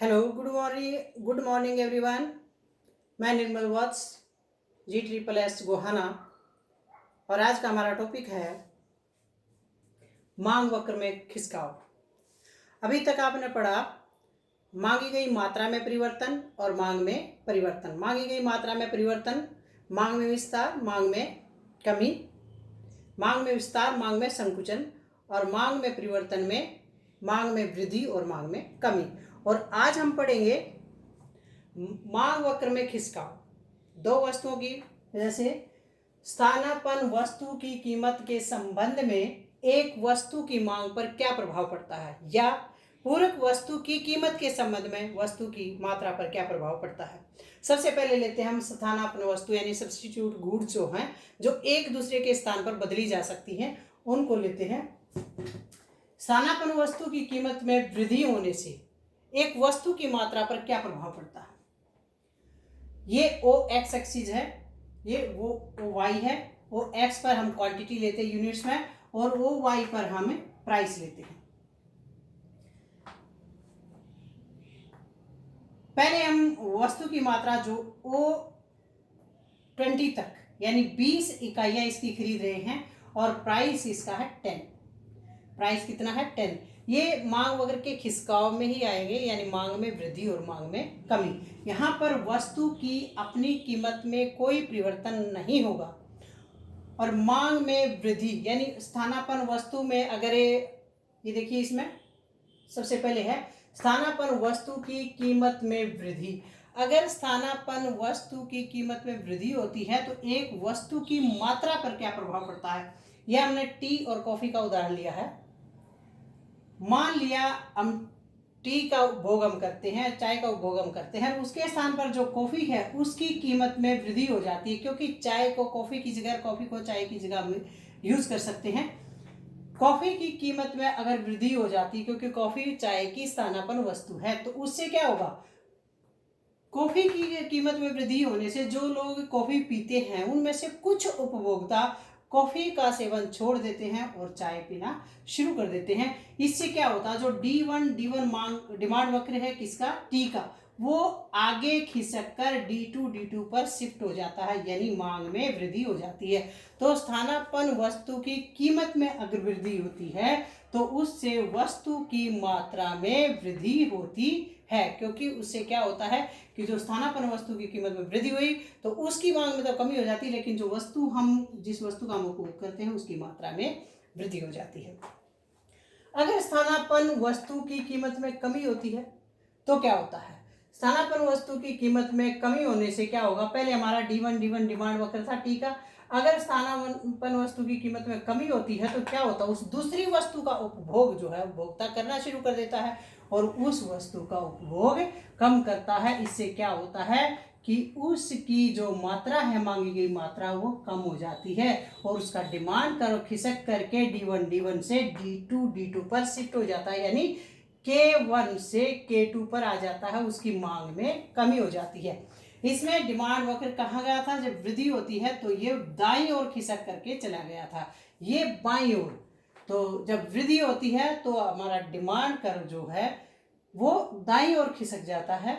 Hello good morning everyone. मैं निर्मल वत्स G SSS Gohana और आज का हमारा टॉपिक है मांग वक्र में खिसकाव। अभी तक आपने पढ़ा मांगी गई मात्रा में परिवर्तन और मांग में परिवर्तन। मांगी गई मात्रा में परिवर्तन, मांग में विस्तार, मांग में कमी, मांग में विस्तार, मांग में संकुचन और मांग में परिवर्तन में मांग में वृद्धि और मांग में कमी। और आज हम पढ़ेंगे मांग वक्र में खिसकाव। दो वस्तुओं की, जैसे स्थानापन्न वस्तु की कीमत के संबंध में एक वस्तु की मांग पर क्या प्रभाव पड़ता है, या पूरक वस्तु की कीमत के संबंध में वस्तु की मात्रा पर क्या प्रभाव पड़ता है। सबसे पहले लेते हैं हम स्थानापन्न वस्तु यानी सब्स्टिट्यूट गुड्स जो हैं, जो एक दूसरे के स्थान पर बदली जा सकती हैं, उनको लेते हैं। स्थानापन्न वस्तु की कीमत में वृद्धि होने से एक वस्तु की मात्रा पर क्या प्रभाव पड़ता है। ये ओ एक्स एक्सिस है, ये वो ओ वाई है। ओ एक्स पर हम क्वांटिटी लेते हैं यूनिट्स में और ओ वाई पर हम प्राइस लेते हैं। पहले हम वस्तु की मात्रा जो ओ 20 तक यानी 20 इकाइयां इसकी खरीद रहे हैं और प्राइस इसका है 10। प्राइस कितना है 10। ये मांग वक्र के खिसकाव में ही आएंगे, यानी मांग में वृद्धि और मांग में कमी। यहाँ पर वस्तु की अपनी कीमत में कोई परिवर्तन नहीं होगा और मांग में वृद्धि यानी स्थानापन्न वस्तु में अगर ये देखिए, इसमें सबसे पहले है स्थानापन्न वस्तु की कीमत में वृद्धि। अगर स्थानापन्न वस्तु की कीमत में वृद्धि होती है तो एक वस्तु की मात्रा पर क्या प्रभाव पड़ता है। यह हमने टी और कॉफी का उदाहरण लिया है। मान लिया हम टी का उपभोग हम करते हैं, चाय का उपभोग हम करते हैं, उसके स्थान पर जो कॉफी है उसकी कीमत में वृद्धि हो जाती है, क्योंकि चाय को कॉफी की जगह, कॉफी को चाय की जगह में यूज कर सकते हैं। कॉफी की कीमत में अगर वृद्धि हो जाती, क्योंकि कॉफी चाय की स्थानापन्न वस्तु है, तो उससे क्या होगा, कॉफी की कीमत में वृद्धि होने से जो लोग कॉफी पीते हैं उनमें से कुछ उपभोक्ता कॉफी का सेवन छोड़ देते हैं और चाय पीना शुरू कर देते हैं। इससे क्या होता है, जो D1 मांग डिमांड वक्र है किसका, टी का, वो आगे खिसक कर D2 पर शिफ्ट हो जाता है, यानी मांग में वृद्धि हो जाती है। तो स्थानापन्न वस्तु की कीमत में अगर वृद्धि होती है तो उससे वस्तु की मात्रा में वृद्धि होती है, क्योंकि उससे क्या होता है कि जो स्थानापन्न वस्तु की कीमत में वृद्धि हुई तो उसकी मांग में तो कमी हो जाती है, लेकिन जो वस्तु जिस वस्तु का हम उपयोग करते हैं उसकी मात्रा में वृद्धि हो जाती है। अगर स्थानापन्न वस्तु की कीमत में कमी होती है तो क्या होता है। स्थानापन्न वस्तु की कीमत में कमी होने से क्या होगा, पहले हमारा D1 डिमांड वक्र था टी का। अगर स्थानापन्न वस्तु की कीमत में कमी होती है तो क्या होता है, उस दूसरी वस्तु का उपभोग जो है उपभोक्ता करना शुरू कर देता है और उस वस्तु का उपभोग कम करता है। इससे क्या होता है कि उसकी जो मात्रा है, मांगी गई मात्रा, वो कम हो जाती है और उसका डिमांड करो खिसक करके D1 से D2 पर शिफ्ट हो जाता है, यानी K1 से K2 पर आ जाता है, उसकी मांग में कमी हो जाती है। इसमें डिमांड वक्र कहाँ गया था, जब वृद्धि होती है तो ये दाईं ओर खिसक करके चला गया था, ये बाईं ओर। तो जब वृद्धि होती है तो हमारा डिमांड कर्व जो है वो दाईं ओर खिसक जाता है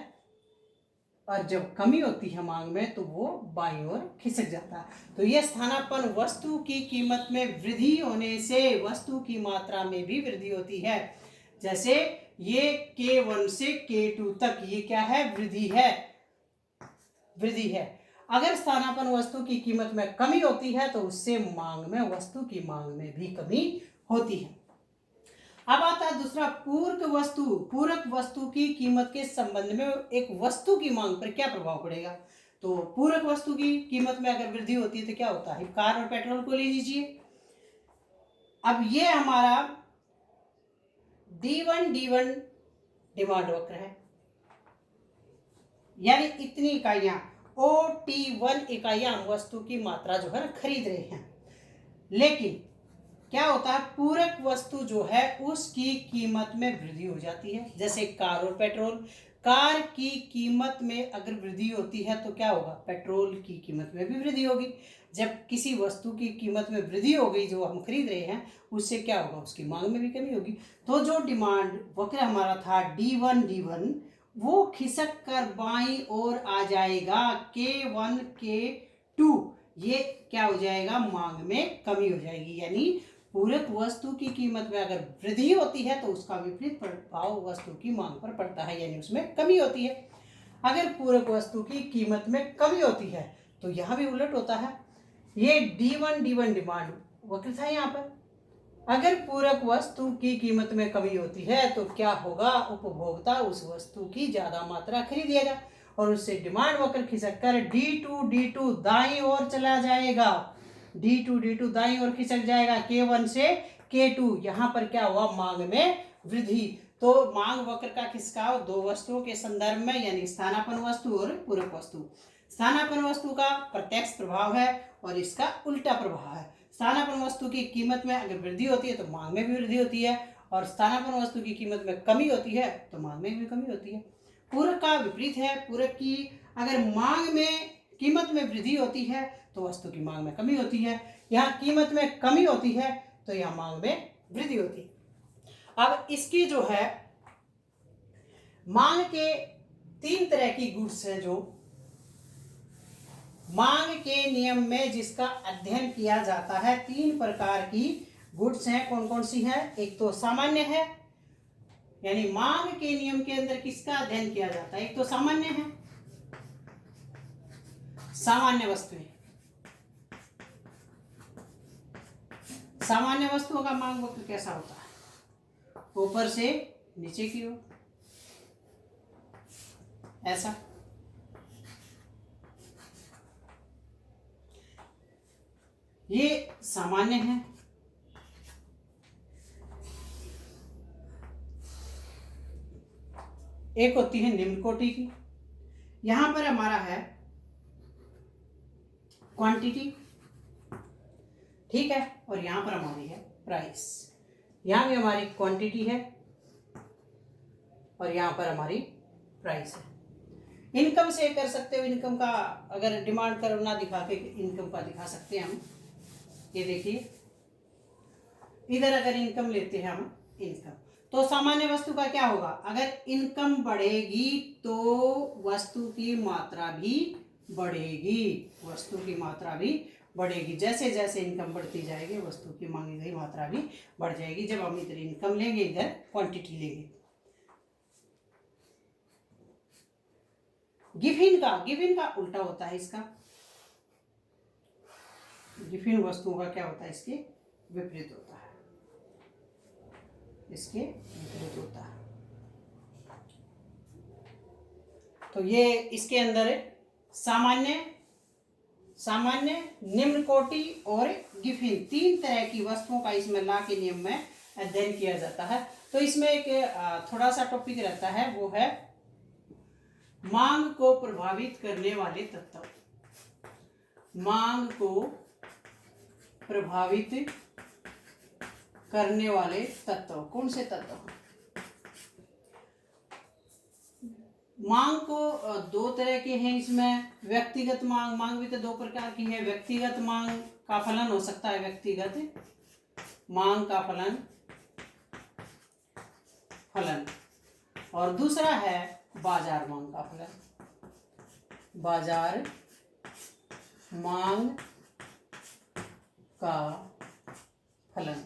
और जब कमी होती है मांग में तो वो बाईं ओर खिसक जाता है। तो ये स्थानापन्न वस्तु की कीमत में वृद्धि होने से वस्तु की मात्रा में भी वृद्धि होती है। जैसे ये K1 से K2 तक ये क्या है, वृद्धि है। अगर स्थानापन्न वस्तु की कीमत में कमी होती है तो उससे मांग में, वस्तु की मांग में भी कमी होती है। अब आता है दूसरा, पूरक वस्तु की कीमत के संबंध में एक वस्तु की मांग पर क्या प्रभाव पड़ेगा। तो पूरक वस्तु की कीमत में अगर वृद्धि होती है तो क्या होता है, कार और पेट्रोल को ले लीजिए। अब ये हमारा D1 डिमांड वक्र है, यानी इतनी इकाइयां OT1 इकाइयां हम वस्तु की मात्रा जो है खरीद रहे हैं। लेकिन क्या होता है, पूरक वस्तु जो है उसकी कीमत में वृद्धि हो जाती है। जैसे कार और पेट्रोल, कार की कीमत में अगर वृद्धि होती है तो क्या होगा, पेट्रोल की कीमत में भी वृद्धि होगी। जब किसी वस्तु की कीमत में वृद्धि हो गई जो हम खरीद रहे हैं, उससे क्या होगा, उसकी मांग में भी कमी होगी। तो जो डिमांड वक्र हमारा था D1 वो खिसक कर बाईं ओर आ जाएगा। K1 K2 ये क्या हो जाएगा, मांग में कमी हो जाएगी। यानी पूरक वस्तु की कीमत में अगर वृद्धि होती है तो उसका विपरीत प्रभाव वस्तु की मांग पर पड़ता है, यानी उसमें कमी होती है। अगर पूरक वस्तु की कीमत में कमी होती है तो यहाँ भी उलट होता है। ये D1 डिमांड वक्र था यहाँ पर। अगर पूरक वस्तु की कीमत में कमी होती है तो क्या होगा, उपभोक्ता उस वस्तु की ज्यादा मात्रा खरीदेगा और उससे डिमांड वक्र खिसक कर D2 दाईं ओर चला जाएगा। D2 दाईं ओर खिसक जाएगा। K1 से K2 यहाँ पर क्या हुआ, मांग में वृद्धि। तो मांग वक्र का खिसकाव दो वस्तुओं के संदर्भ में, यानी स्थानापन्न वस्तु और पूरक वस्तु। स्थानापन्न वस्तु का प्रत्यक्ष प्रभाव है और इसका उल्टा प्रभाव है। स्थानापन्न वस्तु की कीमत में अगर वृद्धि होती है तो मांग में भी वृद्धि होती है, और स्थानापन्न वस्तु की कीमत में कमी होती है तो मांग में भी कमी होती है। पूरक का विपरीत है। पूरक की अगर मांग में कीमत में वृद्धि होती है तो वस्तु की मांग में कमी होती है। यहाँ कीमत में कमी होती है तो यहाँ मांग में वृद्धि होती है। अब इसकी जो है मांग के तीन तरह की गुड्स हैं जो मांग के नियम में जिसका अध्ययन किया जाता है। तीन प्रकार की गुड्स हैं। कौन कौन सी है? एक तो सामान्य है, यानी मांग के नियम के अंदर किसका अध्ययन किया जाता है? एक तो सामान्य है, सामान्य वस्तुएं। सामान्य वस्तुओं का मांग वक्र कैसा होता है? ऊपर से नीचे की ओर ऐसा। ये सामान्य है। एक होती है निम्न कोटि की। यहां पर हमारा है क्वांटिटी, ठीक है, और यहां पर हमारी है प्राइस। यहां भी हमारी क्वांटिटी है और यहां पर हमारी प्राइस है। इनकम से कर सकते हो, इनकम का अगर डिमांड करना दिखा के इनकम का दिखा सकते हैं हम। ये देखिए, इधर अगर इनकम लेते हैं हम, इनकम, तो सामान्य वस्तु का क्या होगा? अगर इनकम बढ़ेगी तो वस्तु की मात्रा भी बढ़ेगी। वस्तु की मात्रा भी बढ़ेगी। जैसे जैसे इनकम बढ़ती जाएगी वस्तु की मांगी गई मात्रा भी बढ़ जाएगी। जब हम इधर इनकम लेंगे, इधर क्वांटिटी लेंगे। गिवन का उल्टा होता है इसका। गिवन वस्तुओं का क्या होता है? इसके विपरीत होता है। इसके विपरीत होता है। तो ये इसके अंदर सामान्य, निम्न कोटि और गिवन, तीन तरह की वस्तुओं का इसमें ला के नियम में अध्ययन किया जाता है। तो इसमें एक थोड़ा सा टॉपिक रहता है, वो है मांग को प्रभावित करने वाले तत्व। मांग को प्रभावित करने वाले तत्व कौन से तत्व? मांग को दो तरह के हैं इसमें। व्यक्तिगत मांग भी तो दो प्रकार की है। व्यक्तिगत मांग का फलन हो सकता है, व्यक्तिगत मांग का फलन, और दूसरा है बाजार मांग का फलन। बाजार मांग का फलन,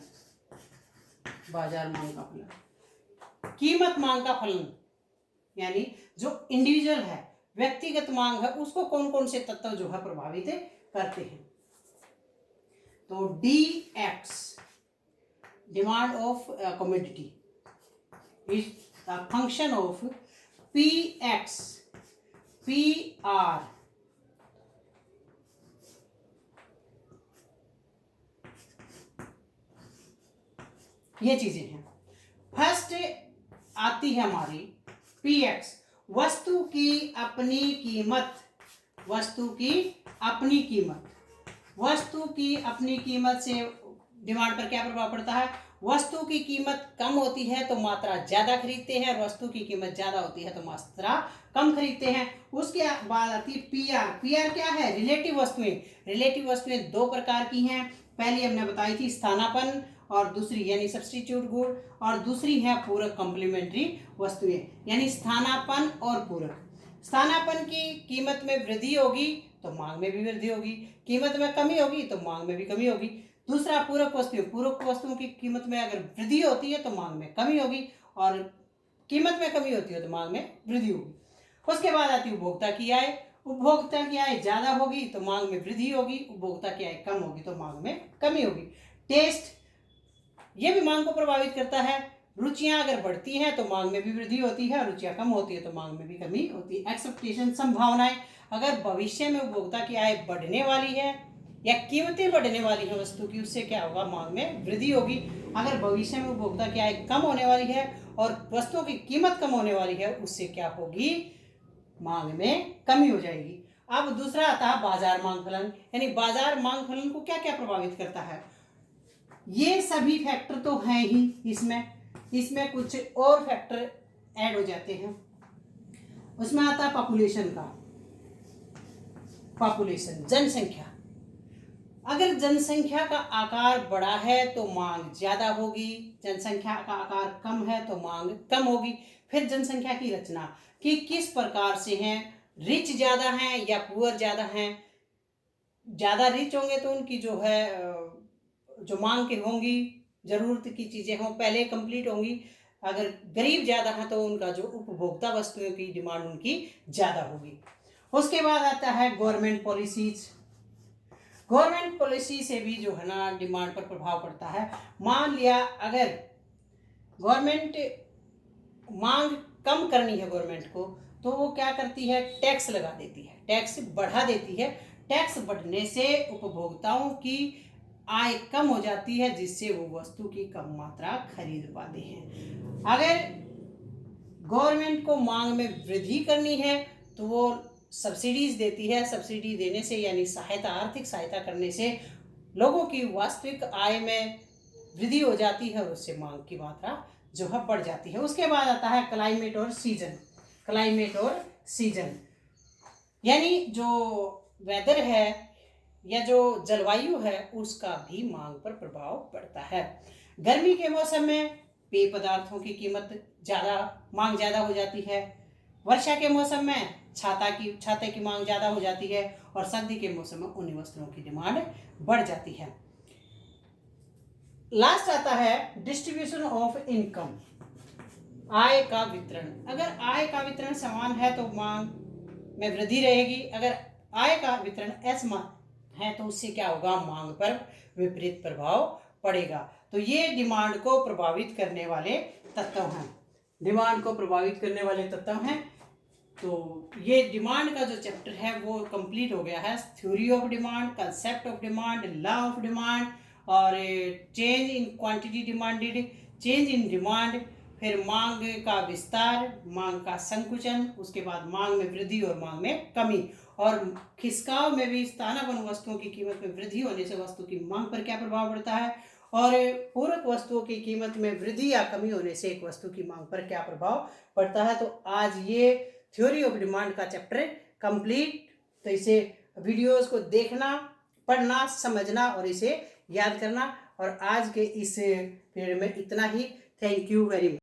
बाजार मांग का फलन। कीमत मांग का फलन, यानी जो इंडिविजुअल है, व्यक्तिगत मांग है, उसको कौन कौन से तत्व जो है प्रभावित करते हैं। तो DX, demand of commodity, is the function of PX, PR, ये चीजें हैं। फर्स्ट आती है हमारी PX, वस्तु की अपनी कीमत। वस्तु की अपनी कीमत। वस्तु की अपनी कीमत से डिमांड पर क्या प्रभाव पड़ता है? वस्तु की कीमत कम होती है तो मात्रा ज्यादा खरीदते हैं, और वस्तु की कीमत ज्यादा होती है तो मात्रा कम खरीदते हैं। उसके बाद आती है PR। PR क्या है? रिलेटिव वस्तुएं। रिलेटिव वस्तुएं दो प्रकार की हैं। पहली हमने बताई थी स्थानापन्न, और दूसरी यानी सब्स्टिट्यूट गुड, और दूसरी है पूरक कॉम्प्लीमेंट्री वस्तुएं यानी स्थानापन्न और पूरक। स्थानापन्न की कीमत में वृद्धि होगी तो मांग में भी वृद्धि होगी, कीमत में कमी होगी तो मांग में भी कमी होगी। दूसरा पूरक वस्तुओं की कीमत में अगर वृद्धि होती है तो मांग में कमी होगी, और कीमत में कमी होती है तो मांग में वृद्धि होगी। उसके बाद आती है उपभोक्ता की आय। उपभोक्ता की आय ज्यादा होगी तो मांग में वृद्धि होगी, उपभोक्ता की आय कम होगी तो मांग में कमी होगी। टेस्ट ये भी मांग को प्रभावित करता है। रुचियां अगर बढ़ती हैं तो मांग में भी वृद्धि होती है, रुचियां कम होती है तो मांग में भी कमी होती है। एक्सपेक्टेशन संभावनाएं, अगर भविष्य में उपभोक्ता की आय बढ़ने वाली है या कीमतें बढ़ने वाली है वस्तु की, उससे क्या होगा, मांग में वृद्धि होगी। अगर भविष्य में उपभोक्ता की आय कम होने वाली है और वस्तुओं की कीमत कम होने वाली है, उससे क्या होगी, मांग में कमी हो जाएगी। अब दूसरा आता है बाजार मांग फलन, यानी बाजार मांग फलन को क्या क्या प्रभावित करता है। ये सभी फैक्टर तो हैं ही, इसमें कुछ और फैक्टर ऐड हो जाते हैं। उसमें आता है पॉपुलेशन जनसंख्या। अगर जनसंख्या का आकार बड़ा है तो मांग ज्यादा होगी, जनसंख्या का आकार कम है तो मांग कम होगी। फिर जनसंख्या की रचना कि किस प्रकार से हैं, रिच ज्यादा हैं या पुअर ज्यादा हैं। ज्यादा रिच होंगे तो उनकी जो है जो मांग की होंगी, जरूरत की चीजें हों पहले कंप्लीट होंगी। अगर गरीब ज्यादा है तो उनका जो उपभोक्ता वस्तुओं की डिमांड उनकी ज्यादा होगी। उसके बाद आता है गवर्नमेंट पॉलिसीज। गवर्नमेंट पॉलिसी से भी जो है ना डिमांड पर प्रभाव पड़ता है। मान लिया अगर गवर्नमेंट मांग कम करनी है गवर्नमेंट को, तो वो क्या करती है, टैक्स लगा देती है, टैक्स बढ़ा देती है। टैक्स बढ़ने से उपभोक्ताओं की आय कम हो जाती है, जिससे वो वस्तु की कम मात्रा खरीद पाते हैं। अगर गवर्नमेंट को मांग में वृद्धि करनी है तो वो सब्सिडीज देती है। सब्सिडी देने से यानी सहायता, आर्थिक सहायता करने से लोगों की वास्तविक आय में वृद्धि हो जाती है और उससे मांग की मात्रा जो है बढ़ जाती है। उसके बाद आता है क्लाइमेट और सीजन यानी जो वेदर है या जो जलवायु है उसका भी मांग पर प्रभाव पड़ता है। गर्मी के मौसम में पेय पदार्थों की कीमत मांग ज्यादा हो जाती है। वर्षा के मौसम में छाते की मांग ज्यादा हो जाती है, और सर्दी के मौसम में उन्हीं वस्त्रों की डिमांड बढ़ जाती है। लास्ट आता है डिस्ट्रीब्यूशन ऑफ इनकम, आय का वितरण। अगर आय का वितरण समान है तो मांग में वृद्धि रहेगी। अगर आय का वितरण असमान है तो उससे क्या होगा, मांग पर विपरीत प्रभाव पड़ेगा। तो ये डिमांड को प्रभावित करने वाले तत्व हैं। तो ये डिमांड का जो चैप्टर है वो कंप्लीट हो गया है। Theory of demand, concept of demand, law of demand, और change in quantity demanded, change in demand, फिर मांग का विस्तार, मांग का संकुचन, उसके बाद मांग में वृद्धि और मांग में कमी, और खिसकाव में भी स्थानापन्न वस्तुओं की कीमत में वृद्धि होने से वस्तु की मांग पर क्या प्रभाव पड़ता है, और पूरक वस्तुओं की कीमत में वृद्धि या कमी होने से एक वस्तु की मांग पर क्या प्रभाव पड़ता है। तो आज ये थ्योरी ऑफ डिमांड का चैप्टर कंप्लीट। तो इसे वीडियोस को देखना, पढ़ना, समझना और इसे याद करना। और आज के इस पीरियड में इतना ही। Thank you very much.